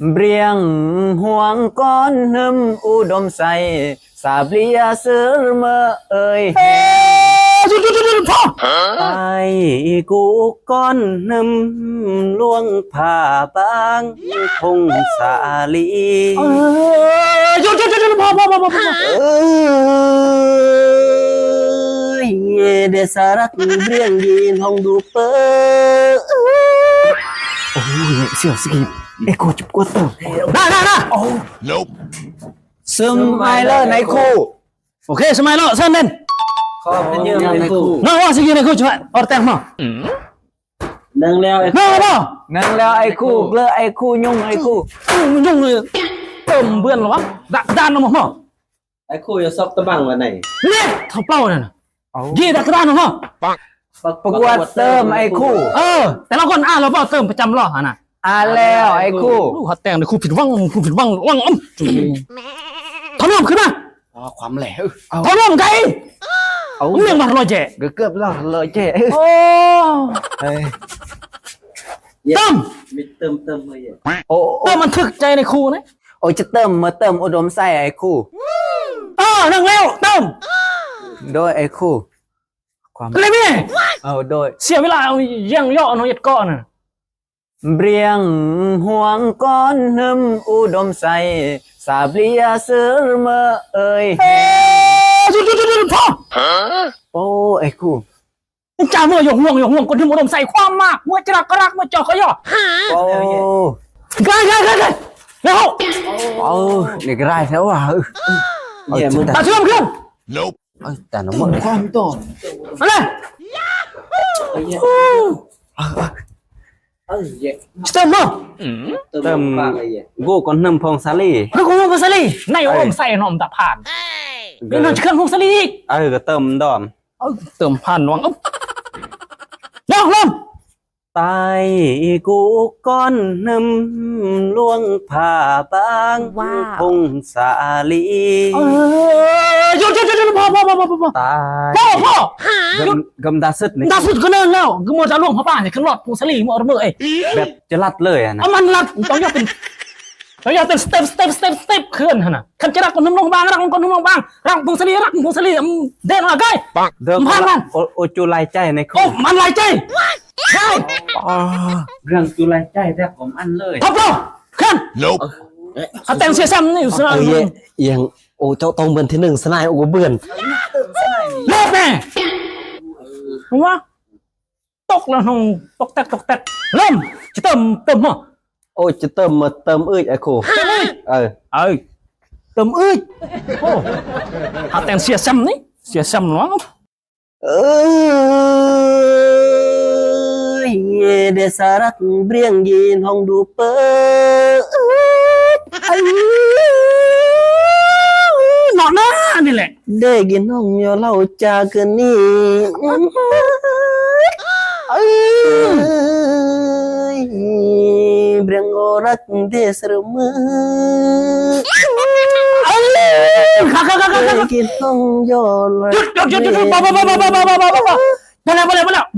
เบรียงห่วงก้อนหึมอุดมใสสาบเลียซื้อเมื่อเอ่ยพ่อไอ้กูก้อนหึมล่วงผ่าบางพงสาลีหยุดพ่อเดสารักเบรียงยีนห้องดูเปอโอ้ยเสี่ยวสกีเอ็กโคจุบกวดตัวน่าโอ้ซึมไอเลอร์ในคู่โอเคสมัยแล้วเส้นเด่นขอเป็นยืมในคู่น้องว่าสิในคู่ช่วยออร์แตงมานั่งแล้วไอ้น้องพ่อนั่งแล้วไอ้คู่เกลือไอ้คู่ยุ่งไอ้คู่ยุ่งเลยเติมเบื่อหรอวะด้านน้องพ่อไอ้คู่จะซอกตะบังวันไหนเนี่ยเขาเปล่าเนี่ยยี่ดักด้านน้องพ่อประกวดเติมไอ้คู่แต่ละคนเราเปล่าเติมประจำรอฮะน่ะแล้วไอ้คู่เขาแต่งในคู่ผิดว่างว่างทำร่วมขึ้นมาความแหลวทำร่วมไงเรื่องมันลอยเจ๊เกือบแล้วลอยเจ๊โอ้เติมเลยโอ้เติมมันทึกใจในคู่นะโอ้จะเติมมาเติมอุดมใส่ไอ้คู่นั่งแล้วเติมโดยไอ้คู่ความอะไรเนี่ยโดยเสียเวลาเอาย่างย่อน้องยัดก้อนน่ะเบรียงห่วงก้อนหึมอุดมใสสาบเลียซื้อเมื่อเอ่ยพ่อโอ้ไอ้คู่จ่าเมื่อหยงห่วงคนที่อุดมใสความมากเมื่อจะรักก็รักเมื่อจอก็ย่อโอ้กันแล้วนี่ก็ได้แล้วว่ะตาเชื่อมขึ้นแต่น้ำมันความต่ออะไรเติมมั้งเติมกูก่อนน้ำพองซาลีแล้วกูพองซาลีในอมใส่นมตะผ่านนี่นเครื่องพองซาลีอีกก็เติมดอมเติมผ่านวังลองตายกูก้อนน้ำล่วงผ่าบางพงสาลีหยุดพ่อตายพ่กำดาสุดก็เนิ่นแล้วก็มัวจะล่วงพ่อป้าเนี่ยขึ้นรถพงศลีมัวระเบิดแบบจะลัดเลยนะมันลัดต้องอยากเป็นสเต็ปขึ้นนะขันจะรักคนนุ่มลงบางรักคนนุ่มลงบางรักพงศลีเด่นอะไรผ่านมันโอจูไลใจในคู่มันไลใจใช่เรื่องจูไลใจแต่ผมอันเลยทับเราขึ้นเขาแต่งเสียซ้ำนี่สนายยังโอ้เจ้าตรงเบือนที่หนึ่งสนายโอ้เบือนเลิกแน่ว่าตกแล้วนงตกแตกเริ่มจะเติมมั้งโอ้จะเติมไอ้ครูเติมโอ้เขาแต่งเสียซ้ำนี่เสียซ้ำหรอเดสารักเบรียงยีนห้องดูเปอหนอหน้านี่แหละได้กินห้องยอเล่าจากนี่เบรียงโอรักเดสรมือกินห้องยอเลยหยุดบ้าไปแ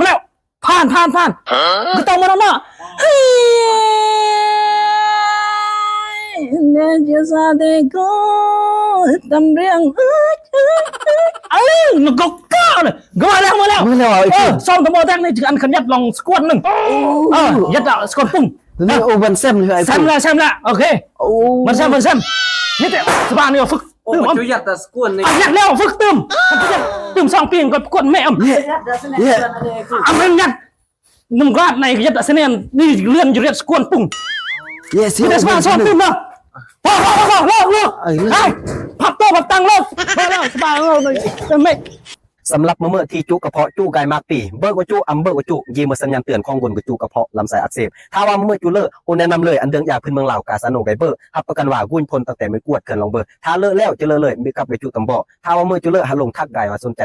ล้วผ่านก็ต้องมาแล้วนะเนี่ยจะซาเดโก้ทำเรื่องมันก็ก้าวเลยก็มาแล้วซ้อมตัวโมแทงในถึงอันขันยัดลองสควอตหนึ่งยัดเอาสควอตปุ้งนี่โอเวนเซมเลยแซมละโอเคมันแซมนี่แต่สบายนี่ฝึกจุยัดแต่สควอตนี่ยัดแล้วฝึกตึมสองปีก็กดแม่มันยัดนุ่มกลาดในยัดแต่เสนียนนี่เลื่อนอยู่เรียกสควอตปุ้งนี่แต่สบายซ้อมตึมนะพอพับโต๊ะพับตังเลิกพอแล้วสบายเลยไม่สำหรับเมื่อที่จุกระเพาะจูไก่มากปีเบิกว่าจูเบิกว่าจูยีมาสัญญาณเตือนของบนกับจูกระเพาะลำไส้อักเสบถ้าว่าเมื่อจูเลอะคนแนะนำเลยอันเดิงยาพื้นเมืองลาวกาซาโนไกเบอร์รับประกันว่าวุ่นพลตั้งแต่ไม่กวดเกินลองเบอร์ถ้าเลอะแล้วจะเลอะเลยมีกับไปจูตำบ่อถ้าว่าเมื่อจูเลอะหาลงทักไก่ว่าสนใจ